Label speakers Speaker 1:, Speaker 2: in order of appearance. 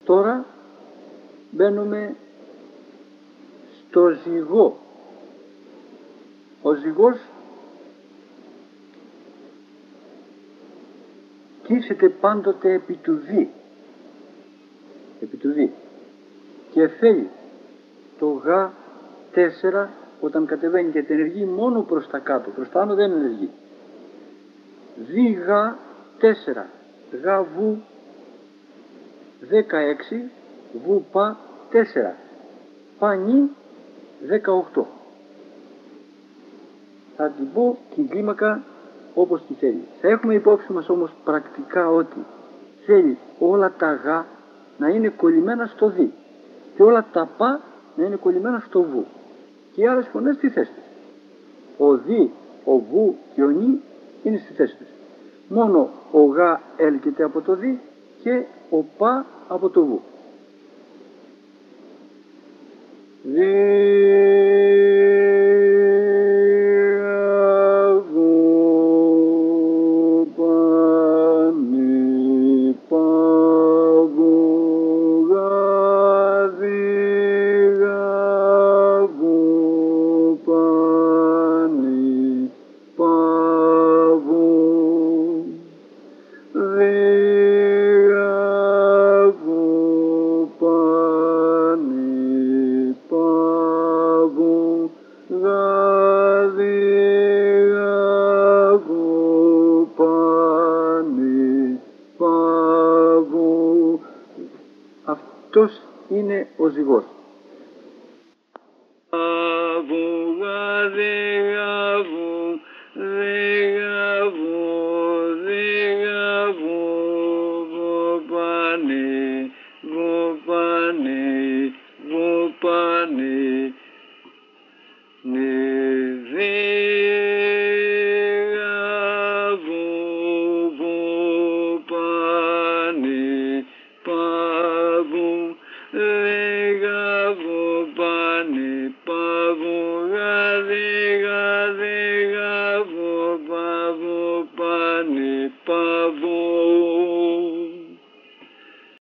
Speaker 1: Τώρα μπαίνουμε στο ζυγό. Ο ζυγός κύσεται πάντοτε επί του δι και θέλει το γ 4 όταν κατεβαίνει και ενεργεί μόνο προς τα κάτω, προς τα άνω δεν ενεργεί. Δι γ 4, γ β 16, β π 4, π νι 18. Θα την πω την κλίμακα όπως τη θέλει. Θα έχουμε υπόψη μας όμως πρακτικά ότι θέλει όλα τα γ να είναι κολλημένα στο δι και όλα τα π να είναι κολλημένα στο β και οι άλλες φωνές στη θέση τους. Ο δι, ο β και ο νι είναι στη θέση τους. Μόνο ο γ έλκεται από το δι και ο π από το β. Αυτός είναι ο ζυγός.